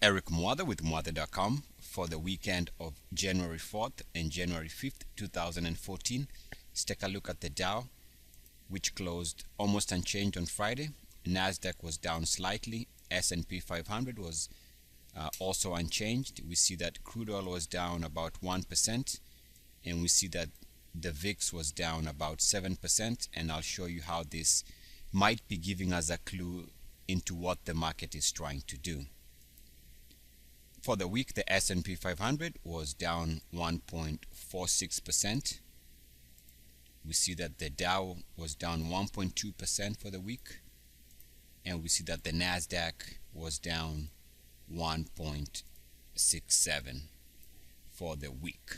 Eric Mwatha with Mwatha.com for the weekend of January 4th and January 5th, 2014. Let's take a look at the Dow, which closed almost unchanged on Friday. NASDAQ was down slightly. S&P 500 was also unchanged. We see that crude oil was down about 1%, and we see that the VIX was down about 7%, and I'll show you how this might be giving us a clue into what the market is trying to do. For the week, the S&P 500 was down 1.46%. We see that the Dow was down 1.2% for the week, and we see that the NASDAQ was down 1.67 for the week.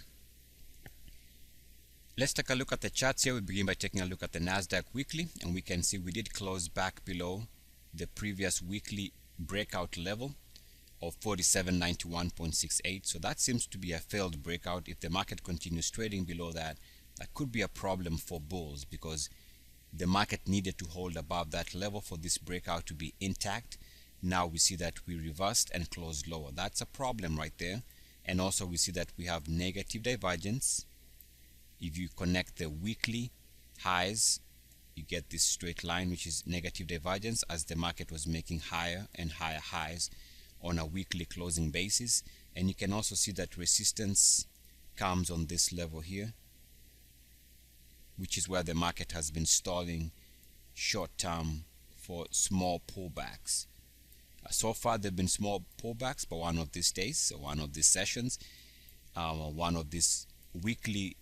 Let's take a look at the charts here. We begin by taking a look at the NASDAQ weekly, and we can see we did close back below the previous weekly breakout level of 4791.68. So that seems to be a failed breakout. If the market continues trading below that, that could be a problem for bulls, because the market needed to hold above that level for this breakout to be intact. Now we see that we reversed and closed lower. That's a problem right there. And also we see that we have negative divergence. If you connect the weekly highs, you get this straight line, which is negative divergence, as the market was making higher and higher highs on a weekly closing basis. And you can also see that resistance comes on this level here, which is where the market has been stalling short term for small pullbacks. So far there have been small pullbacks, but one of these days, or one of these sessions, one of these weekly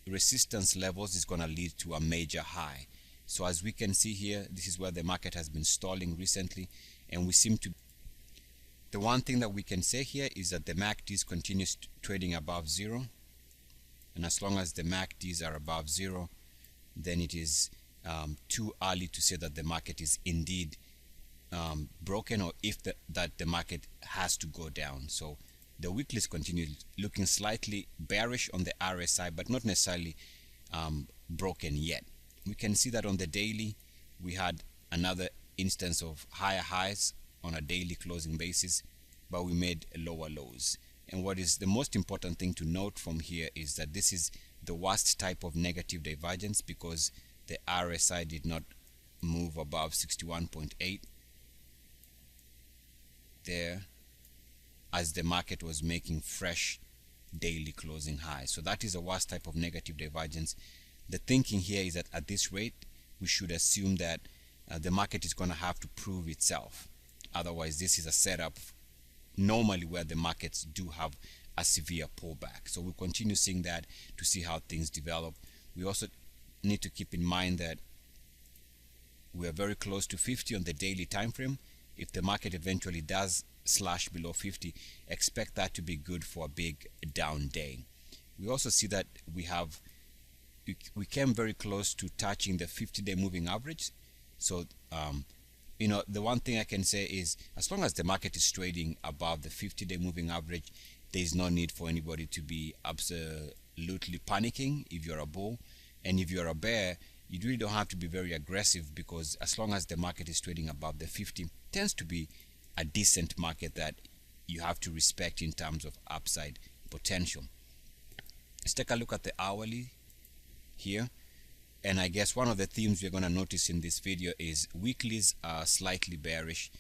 resistance levels is going to lead to a major high. So as we can see here, this is where the market has been stalling recently, and we seem to. The one thing that we can say here is that the MACDs continues trading above zero, and as long as the MACDs are above zero, then it is too early to say that the market is indeed broken, or if that the market has to go down. So the weeklies continue looking slightly bearish on the RSI, but not necessarily broken yet. We can see that on the daily, we had another instance of higher highs on a daily closing basis, but we made lower lows. And what is the most important thing to note from here is that this is the worst type of negative divergence, because the RSI did not move above 61.8 there, as the market was making fresh daily closing highs. So that is the worst type of negative divergence. The thinking here is that at this rate, we should assume that the market is going to have to prove itself. Otherwise, this is a setup normally where the markets do have a severe pullback. So we'll continue seeing that to see how things develop. We also need to keep in mind that we are very close to 50 on the daily time frame. If the market eventually does slash below 50, expect that to be good for a big down day. We also see that we came very close to touching the 50-day moving average. So the one thing I can say is, as long as the market is trading above the 50-day moving average, there is no need for anybody to be absolutely panicking if you're a bull. And if you're a bear, you really don't have to be very aggressive, because as long as the market is trading above the 50, it tends to be a decent market that you have to respect in terms of upside potential. Let's take a look at the hourly here. And I guess one of the themes we're going to notice in this video is weeklies are slightly bearish.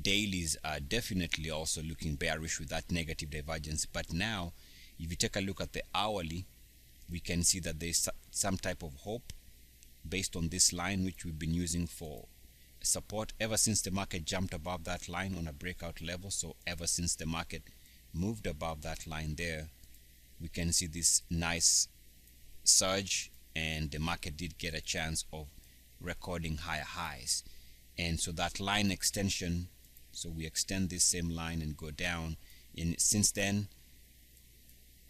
Dailies are definitely also looking bearish with that negative divergence. But now, if you take a look at the hourly, we can see that there's some type of hope based on this line, which we've been using for support ever since the market jumped above that line on a breakout level. So ever since the market moved above that line there, we can see this nice surge, and the market did get a chance of recording higher highs. And so that line extension, so we extend this same line and go down, and since then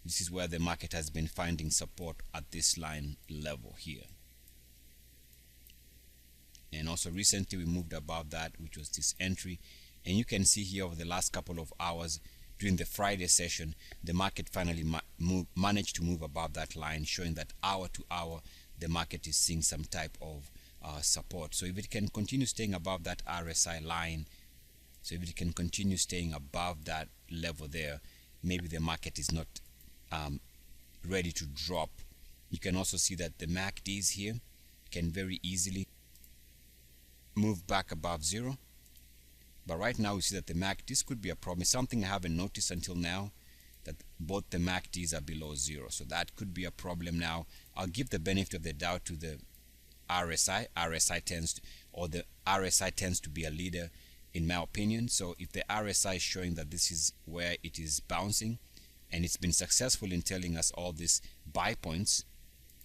this is where the market has been finding support at this line level here. And also recently we moved above that, which was this entry, and you can see here over the last couple of hours during the Friday session, the market finally managed to move above that line, showing that hour to hour the market is seeing some type of support. So if it can continue staying above that RSI line, So if it can continue staying above that level there, maybe the market is not ready to drop. You can also see that the MACDs here can very easily move back above zero. But right now we see that the MACDs could be a problem. It's something I haven't noticed until now, that both the MACDs are below zero. So that could be a problem now. I'll give the benefit of the doubt to the RSI. The RSI tends to be a leader in my opinion. So if the RSI is showing that this is where it is bouncing, and it's been successful in telling us all these buy points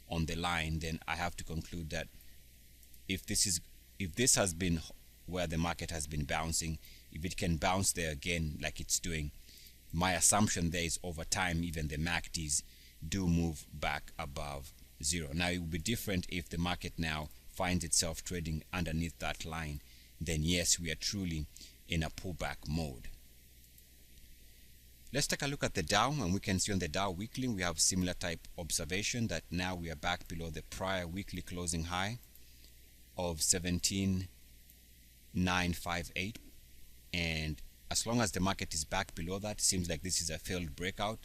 on the line, then I have to conclude that if this has been where the market has been bouncing, if it can bounce there again like it's doing, my assumption there is over time even the MACDs do move back above zero. Now it would be different if the market now finds itself trading underneath that line. Then yes, we are truly in a pullback mode. Let's take a look at the Dow, and we can see on the Dow weekly we have similar type observation that now we are back below the prior weekly closing high of 17,958, and as long as the market is back below that, it seems like this is a failed breakout.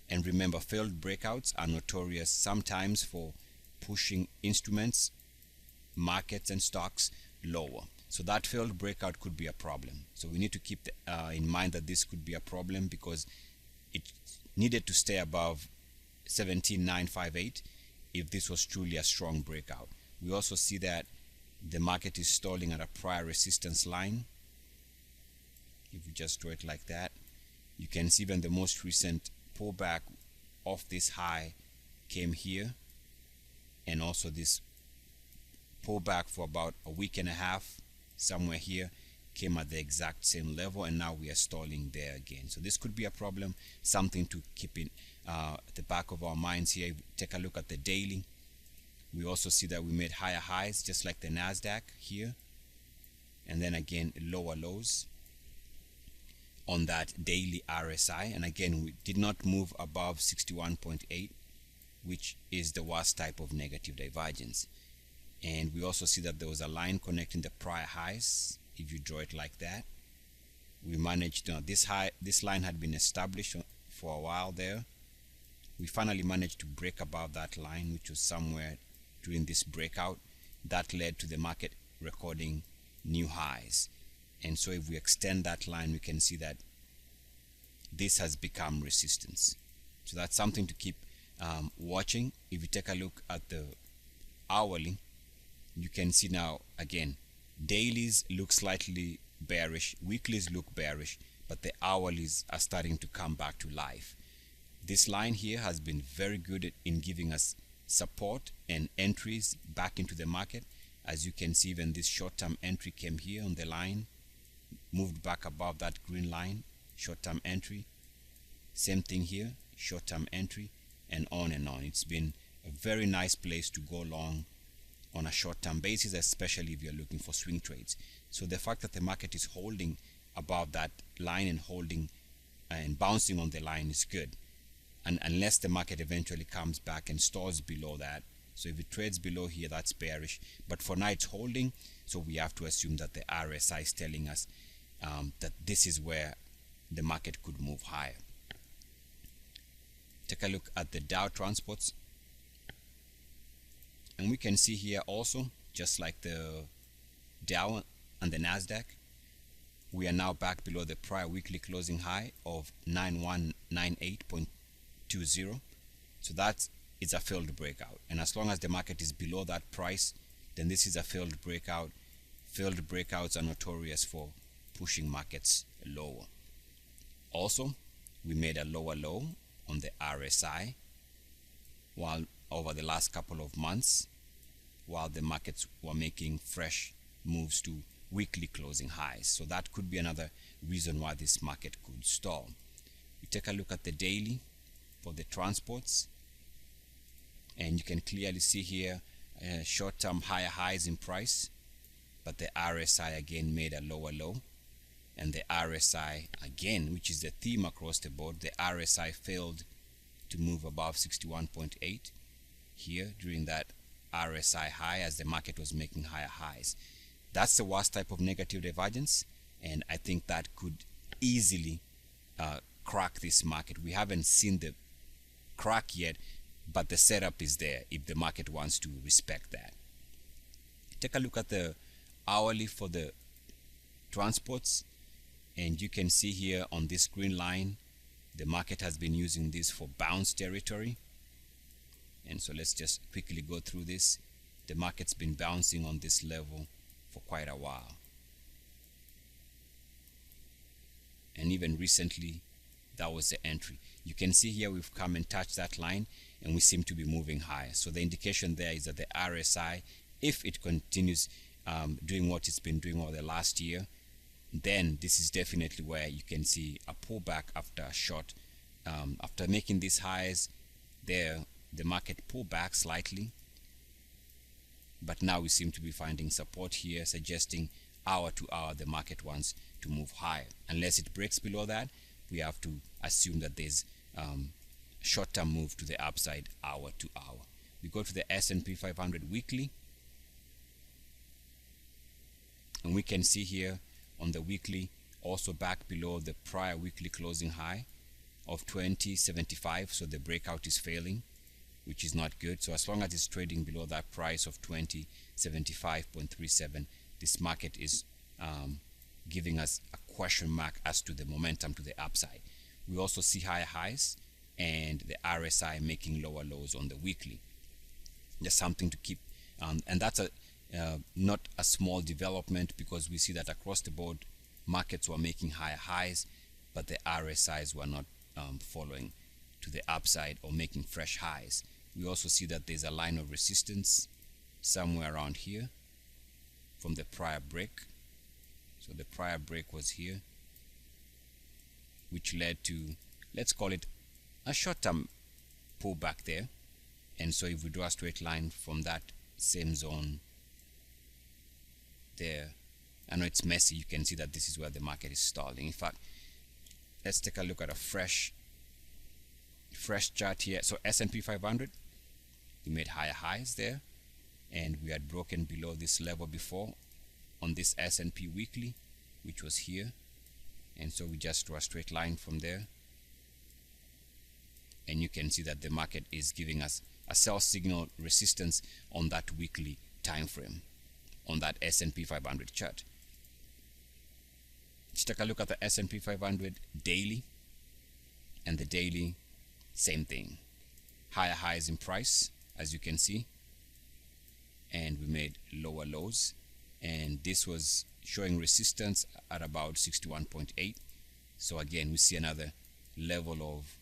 And remember, failed breakouts are notorious sometimes for pushing instruments, markets and stocks lower. So that failed breakout could be a problem. So we need to keep in mind that this could be a problem because it needed to stay above 17,958 if this was truly a strong breakout. We also see that the market is stalling at a prior resistance line. If we just draw it like that, you can see even the most recent pullback off this high came here, and also this pullback for about a week and a half somewhere here came at the exact same level, and now we are stalling there again. So this could be a problem, something to keep in at the back of our minds here. If we take a look at the daily, we also see that we made higher highs just like the NASDAQ here, and then again lower lows on that daily RSI, and again we did not move above 61.8, which is the worst type of negative divergence. And we also see that there was a line connecting the prior highs. If you draw it like that, we managed to, this line had been established for a while there. We finally managed to break above that line, which was somewhere during this breakout. That led to the market recording new highs. And so if we extend that line, we can see that this has become resistance. So that's something to keep watching. If you take a look at the hourly, you can see now again dailies look slightly bearish, weeklies look bearish, but the hourlies are starting to come back to life. This line here has been very good in giving us support and entries back into the market. As you can see, even this short-term entry came here on the line, moved back above that green line, short-term entry, same thing here, short-term entry, and on and on. It's been a very nice place to go long on a short-term basis, especially if you're looking for swing trades. So the fact that the market is holding above that line and holding and bouncing on the line is good, and unless the market eventually comes back and stalls below that. So if it trades below here, that's bearish, but for now it's holding, so we have to assume that the RSI is telling us that this is where the market could move higher. Take a look at the Dow Transports, and we can see here also, just like the Dow and the NASDAQ, we are now back below the prior weekly closing high of 9198.20. So that is a failed breakout, and as long as the market is below that price, then this is a failed breakout. Failed breakouts are notorious for pushing markets lower. Also, we made a lower low on the RSI while over the last couple of months, while the markets were making fresh moves to weekly closing highs. So that could be another reason why this market could stall. We take a look at the daily for the transports, and you can clearly see here short-term higher highs in price, but the RSI again made a lower low, and the RSI again, which is the theme across the board, the RSI failed to move above 61.8 here during that RSI high as the market was making higher highs. That's the worst type of negative divergence, and I think that could easily crack this market. We haven't seen the crack yet, but the setup is there if the market wants to respect that. Take a look at the hourly for the transports, and you can see here on this green line the market has been using this for bounce territory. And so let's just quickly go through this. The market's been bouncing on this level for quite a while, and even recently that was the entry. You can see here we've come and touched that line, and we seem to be moving higher. So the indication there is that the RSI, if it continues doing what it's been doing over the last year, then this is definitely where you can see a pullback after a short. After making these highs there, the market pulled back slightly, but now we seem to be finding support here, suggesting hour to hour the market wants to move higher. Unless it breaks below that, we have to assume that there's short-term move to the upside hour to hour. We go to the S&P 500 weekly, and we can see here on the weekly also back below the prior weekly closing high of 2075. So the breakout is failing, which is not good. So as long as it's trading below that price of 2075.37, this market is giving us a question mark as to the momentum to the upside. We also see higher highs and the RSI making lower lows on the weekly. There's something to keep, and that's not a small development, because we see that across the board markets were making higher highs, but the RSIs were not following to the upside or making fresh highs. We also see that there's a line of resistance somewhere around here from the prior break. So the prior break was here, which led to, let's call it a short-term pullback there. And so if we draw a straight line from that same zone there, I know it's messy, you can see that this is where the market is stalling. In fact, let's take a look at a fresh chart here. So S&P 500, we made higher highs there, and we had broken below this level before on this S&P weekly, which was here. And so we just draw a straight line from there, and you can see that the market is giving us a sell signal resistance on that weekly time frame on that S&P 500 chart. Let's take a look at the S&P 500 daily, and the daily, same thing, higher highs in price, as you can see, and we made lower lows, and this was showing resistance at about 61.8. So again, we see another level of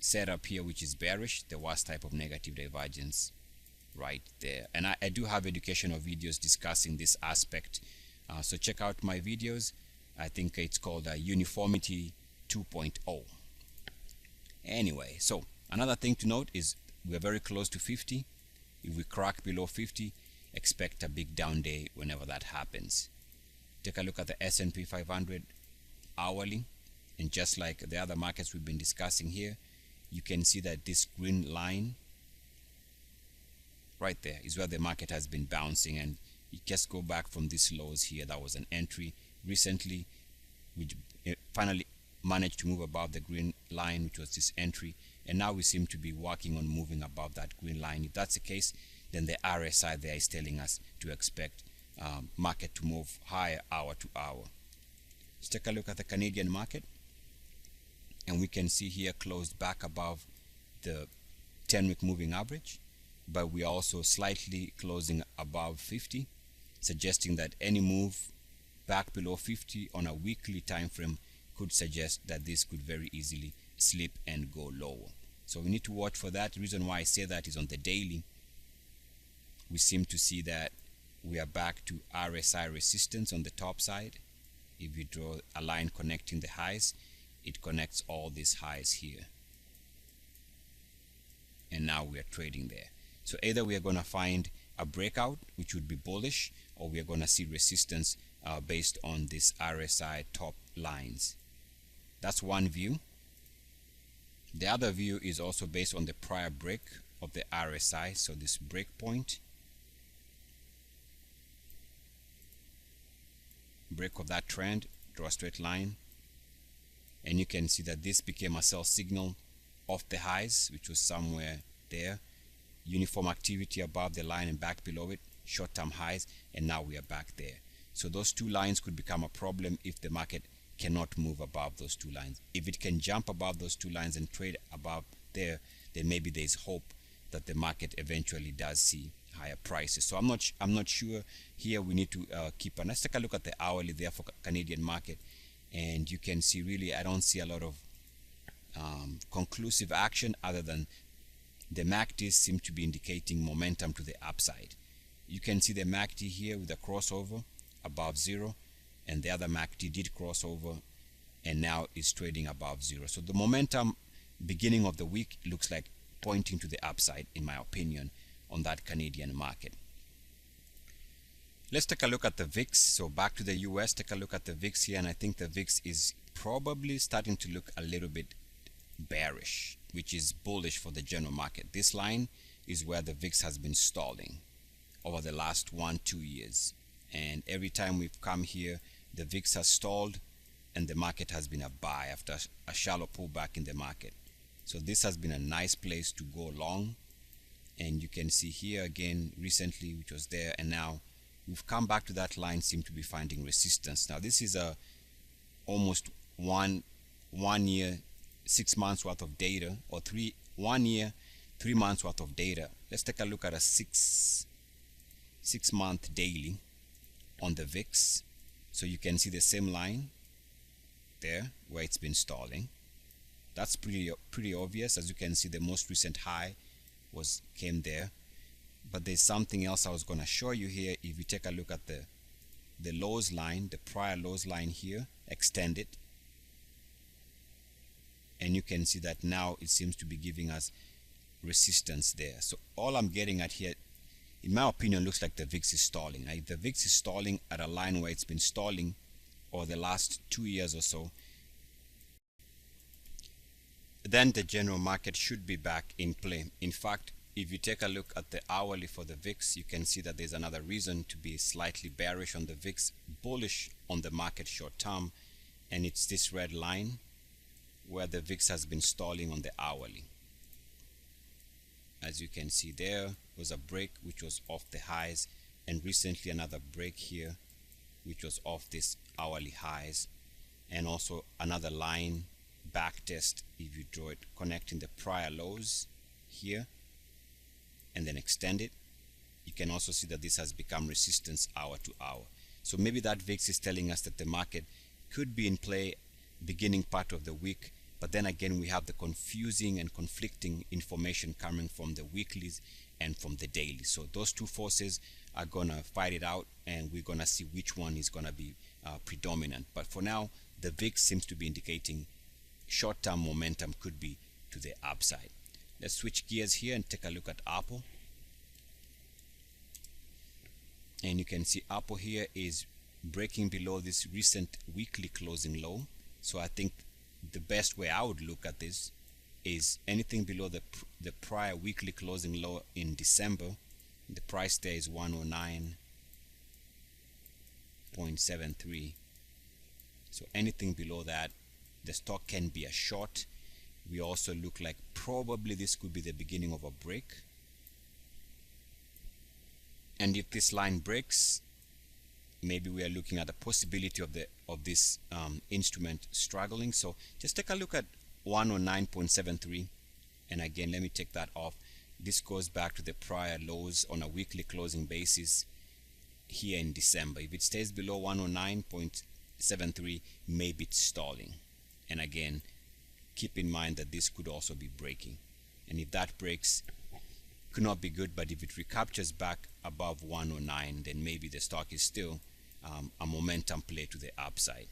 setup here, which is bearish, the worst type of negative divergence right there. And I do have educational videos discussing this aspect, so check out my videos. I think it's called Uniformity 2.0. Anyway, so another thing to note is we're very close to 50. If we crack below 50, expect a big down day whenever that happens. Take a look at the S&P 500 hourly, and just like the other markets we've been discussing here, you can see that this green line right there is where the market has been bouncing, and you just go back from these lows here. That was an entry recently, which finally managed to move above the green line, which was this entry, and now we seem to be working on moving above that green line. If that's the case, then the RSI there is telling us to expect market to move higher hour to hour. Let's take a look at the Canadian market, and we can see here closed back above the 10-week moving average, but we are also slightly closing above 50, suggesting that any move back below 50 on a weekly time frame could suggest that this could very easily slip and go lower. So we need to watch for that. The reason why I say that is on the daily, we seem to see that we are back to RSI resistance on the top side. If you draw a line connecting the highs, it connects all these highs here, and now we are trading there. So either we are going to find a breakout, which would be bullish, or we are going to see resistance based on this RSI top lines. That's one view. The other view is also based on the prior break of the RSI, so this break point, break of that trend draw a straight line, and you can see that this became a sell signal off the highs, which was somewhere there. Uniform activity above the line and back below it, short-term highs, and now we are back there. So those two lines could become a problem if the market cannot move above those two lines. If it can jump above those two lines and trade above there, then maybe there's hope that the market eventually does see higher prices. So I'm not sure here. We need to keep on. Let's take a look at the hourly there for Canadian market, and you can see really I don't see a lot of conclusive action other than the MACD seem to be indicating momentum to the upside. You can see the MACD here with a crossover above zero, and the other MACD did cross over and now is trading above zero. So the momentum beginning of the week looks like pointing to the upside, in my opinion, on that Canadian market. Let's take a look at the VIX. So back to the US, take a look at the VIX here, and I think the VIX is probably starting to look a little bit bearish, which is bullish for the general market. This line is where the VIX has been stalling over the last 1-2 years, and every time we've come here, the VIX has stalled and the market has been a buy after a shallow pullback in the market. So this has been a nice place to go long, and you can see here again recently, which was there, and now we've come back to that line, seem to be finding resistance. Now this is a almost one year 6 months worth of data, or 1 year 3 months worth of data. Let's take a look at a six month daily on the VIX. So you can see the same line there where it's been stalling. That's pretty obvious. As you can see, the most recent high came there. But there's something else I was going to show you here. If you take a look at the lows line, the prior lows line here, extended, and you can see that now it seems to be giving us resistance there. So all I'm getting at here, in my opinion, looks like the VIX is stalling. If the VIX is stalling at a line where it's been stalling over the last 2 years or so, then the general market should be back in play. In fact, if you take a look at the hourly for the VIX, you can see that there's another reason to be slightly bearish on the VIX, bullish on the market short term, and it's this red line where the VIX has been stalling on the hourly. As you can see, there was a break which was off the highs, and recently another break here which was off this hourly highs, and also another line back test if you draw it, connecting the prior lows here and then extend it. You can also see that this has become resistance hour to hour. So maybe that VIX is telling us that the market could be in play beginning part of the week, but then again we have the confusing and conflicting information coming from the weeklies and from the daily. So those two forces are gonna fight it out, and we're gonna see which one is gonna be predominant. But for now, the VIX seems to be indicating short-term momentum could be to the upside. Let's switch gears here and take a look at Apple. And you can see Apple here is breaking below this recent weekly closing low. So I think the best way I would look at this is anything below the prior weekly closing low in December. The price there is 109.73. So anything below that, the stock can be a short. We also look like probably this could be the beginning of a break. And if this line breaks, maybe we are looking at the possibility of this instrument struggling. So just take a look at 109.73, and again let me take that off. This goes back to the prior lows on a weekly closing basis here in December. If it stays below 109.73, maybe it's stalling. And again, keep in mind that this could also be breaking, and if that breaks, could not be good. But if it recaptures back above 109, then maybe the stock is still a momentum play to the upside.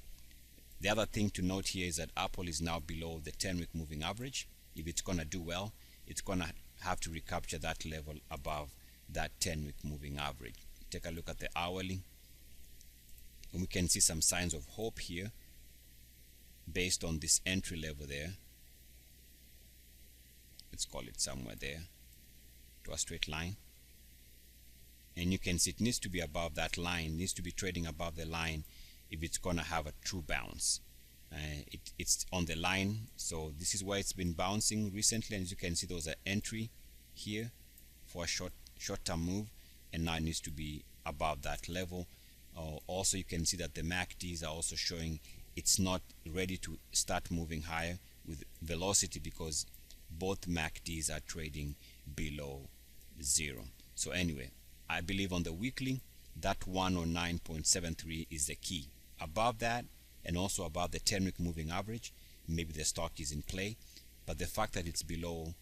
The other thing to note here is that Apple is now below the 10-week moving average. If it's going to do well, it's going to have to recapture that level above that 10-week moving average. Take a look at the hourly, and we can see some signs of hope here based on this entry level there. Let's call it somewhere there to a straight line, and you can see it needs to be above that line, needs to be trading above the line if it's gonna have a true bounce. It's on the line, so this is why it's been bouncing recently, and as you can see, there was an entry here for a short-term move, and now it needs to be above that level. Also, you can see that the MACDs are also showing it's not ready to start moving higher with velocity, because both MACDs are trading below 0. So anyway, I believe on the weekly that 109.73 is the key. Above that, and also above the 10-week moving average, maybe the stock is in play. But the fact that it's below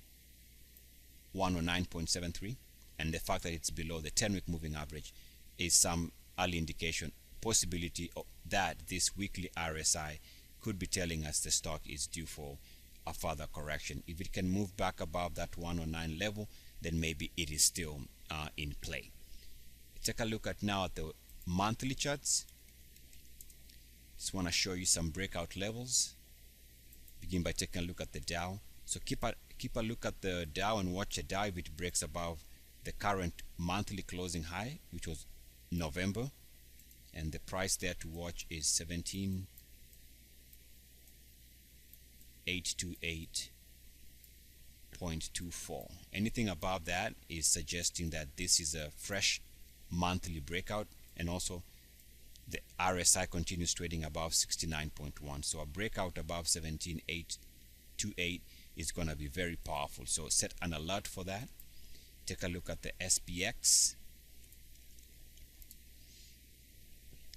109.73 and the fact that it's below the 10-week moving average is some early indication, possibility of that this weekly RSI could be telling us the stock is due for a further correction. If it can move back above that 109 level, then maybe it is still in play. Take a look at now at the monthly charts. Just want to show you some breakout levels. Begin by taking a look at the Dow. So keep a look at the Dow and watch the Dow if it breaks above the current monthly closing high, which was November, and the price there to watch is 17,828.24. Anything above that is suggesting that this is a fresh monthly breakout, and also the RSI continues trading above 69.1. So a breakout above 17,828 is going to be very powerful. So set an alert for that. Take a look at the SPX,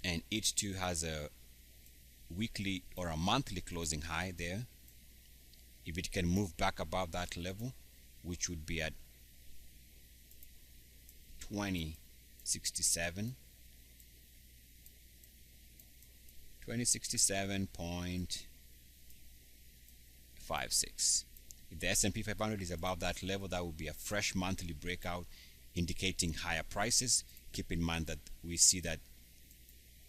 and it too has a weekly or a monthly closing high there. If it can move back above that level, which would be at 2067.56. If the S&P 500 is above that level, that would be a fresh monthly breakout indicating higher prices. Keep in mind that we see that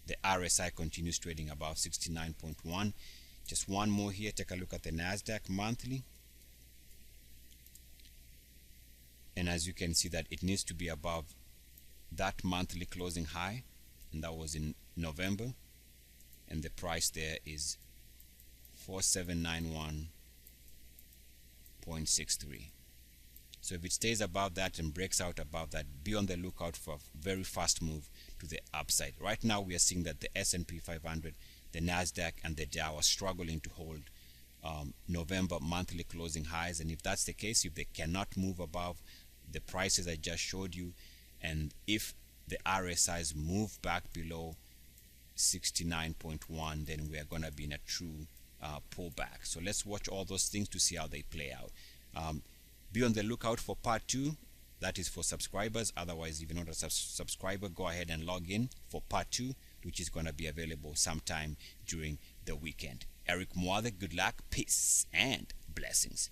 the RSI continues trading above 69.1. Just one more here. Take a look at the NASDAQ monthly. And as you can see that it needs to be above that monthly closing high, and that was in November, and the price there is 4791.63. So if it stays above that and breaks out above that, be on the lookout for a very fast move to the upside. Right now we are seeing that the S&P 500, the NASDAQ, and the Dow are struggling to hold November monthly closing highs, and if that's the case, if they cannot move above the prices I just showed you, and if the RSIs move back below 69.1, then we are going to be in a true pullback. So let's watch all those things to see how they play out. Be on the lookout for part 2. That is for subscribers. Otherwise, if you're not a subscriber, go ahead and log in for part 2, which is going to be available sometime during the weekend. Eric Mwathe, good luck, peace, and blessings.